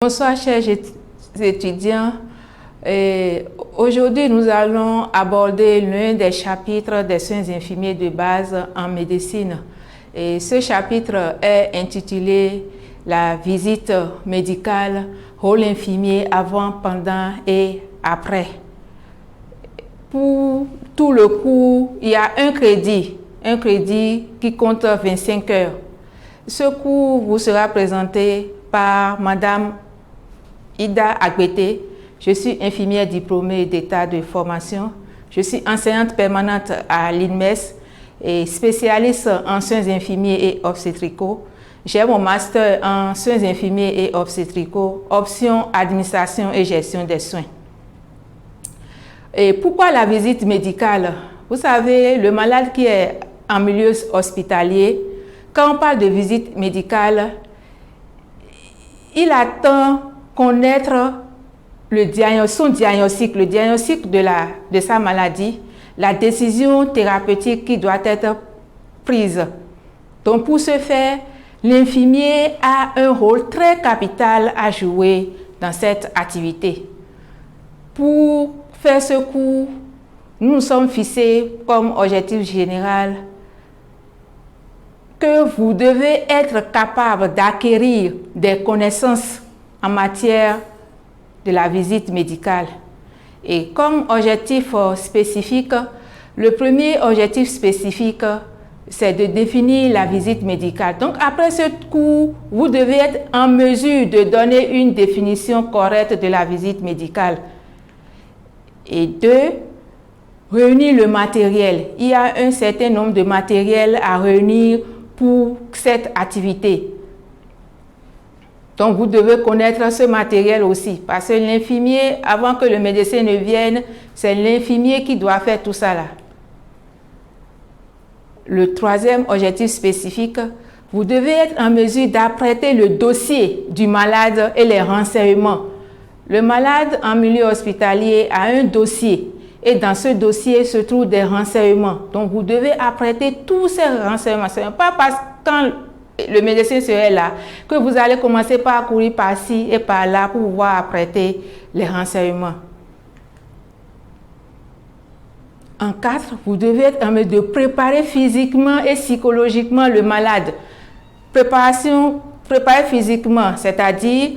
Bonsoir chers étudiants. Aujourd'hui, nous allons aborder l'un des chapitres des soins infirmiers de base en médecine. Et ce chapitre est intitulé « La visite médicale, rôle infirmier avant, pendant et après ». Pour tout le cours, il y a un crédit qui compte 25 heures. Ce cours vous sera présenté par Madame Ida Agbete. Je suis infirmière diplômée d'état de formation. Je suis enseignante permanente à l'INMES et spécialiste en soins infirmiers et obstétricaux. J'ai mon master en soins infirmiers et obstétricaux, option administration et gestion des soins. Et pourquoi la visite médicale? Vous savez, le malade qui est en milieu hospitalier, quand on parle de visite médicale, il attend connaître son diagnostic, le diagnostic de sa maladie, la décision thérapeutique qui doit être prise. Donc pour ce faire, l'infirmier a un rôle très capital à jouer dans cette activité. Pour faire ce cours, nous nous sommes fixés comme objectif général que vous devez être capable d'acquérir des connaissances en matière de la visite médicale. Et comme objectif spécifique, le premier objectif spécifique, c'est de définir la visite médicale. Donc après ce cours, vous devez être en mesure de donner une définition correcte de la visite médicale. Et deux, réunir le matériel. Il y a un certain nombre de matériel à réunir pour cette activité. Donc, vous devez connaître ce matériel aussi, parce que l'infirmier, avant que le médecin ne vienne, c'est l'infirmier qui doit faire tout ça là. Le troisième objectif spécifique, vous devez être en mesure d'apprêter le dossier du malade et les renseignements. Le malade en milieu hospitalier a un dossier et dans ce dossier se trouvent des renseignements. Donc, vous devez apprêter tous ces renseignements. Ce n'est pas parce que quand le médecin serait là que vous allez commencer par courir par-ci et par-là pour pouvoir apprêter les renseignements. En 4, vous devez être en mesure de préparer physiquement et psychologiquement le malade. Préparer physiquement, c'est-à-dire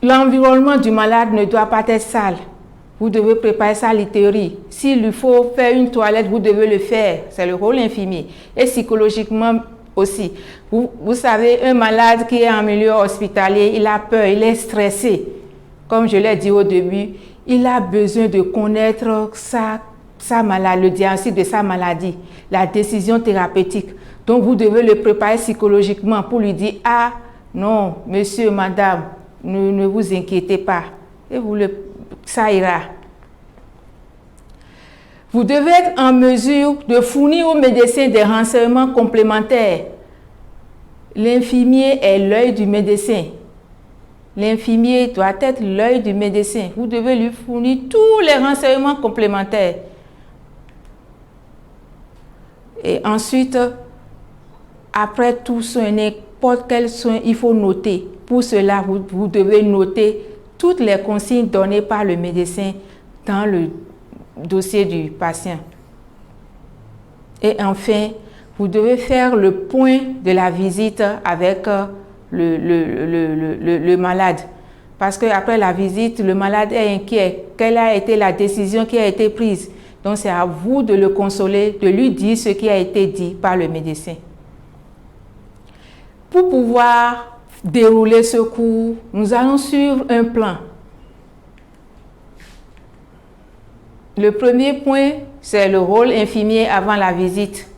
l'environnement du malade ne doit pas être sale. Vous devez préparer sa literie. S'il lui faut faire une toilette, vous devez le faire. C'est le rôle infirmier. Et psychologiquement aussi. Vous savez, un malade qui est en milieu hospitalier, il a peur, il est stressé. Comme je l'ai dit au début, il a besoin de connaître sa maladie, le diagnostic de sa maladie, la décision thérapeutique. Donc, vous devez le préparer psychologiquement pour lui dire « Ah, non, monsieur, madame, ne vous inquiétez pas. » Et ça ira. Vous devez être en mesure de fournir au médecin des renseignements complémentaires. L'infirmier est l'œil du médecin. L'infirmier doit être l'œil du médecin. Vous devez lui fournir tous les renseignements complémentaires. Et ensuite, après tout soin, n'importe quel soin, il faut noter. Pour cela, vous devez noter toutes les consignes données par le médecin dans le dossier du patient. Et enfin, vous devez faire le point de la visite avec le malade. Parce qu'après la visite, le malade est inquiet. Quelle a été la décision qui a été prise? Donc, c'est à vous de le consoler, de lui dire ce qui a été dit par le médecin. Pour pouvoir dérouler ce cours, nous allons suivre un plan. Le premier point, c'est le rôle infirmier avant la visite.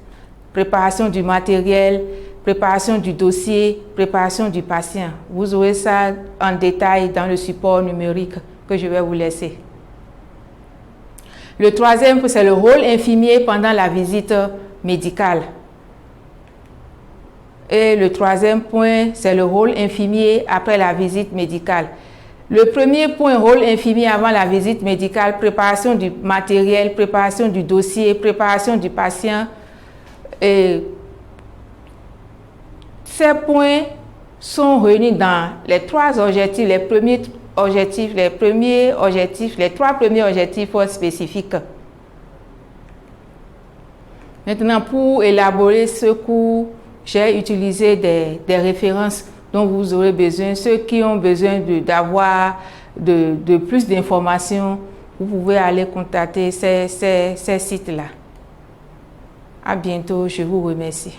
Préparation du matériel, préparation du dossier, préparation du patient. Vous aurez ça en détail dans le support numérique que je vais vous laisser. Le troisième, c'est le rôle infirmier pendant la visite médicale. Et le troisième point, c'est le rôle infirmier après la visite médicale. Le premier point, rôle infirmier avant la visite médicale, préparation du matériel, préparation du dossier, préparation du patient. Et ces points sont réunis dans les trois objectifs, les trois premiers objectifs spécifiques. Maintenant, pour élaborer ce cours, j'ai utilisé des références dont vous aurez besoin. Ceux qui ont besoin d'avoir de plus d'informations, vous pouvez aller contacter ces sites-là. À bientôt, je vous remercie.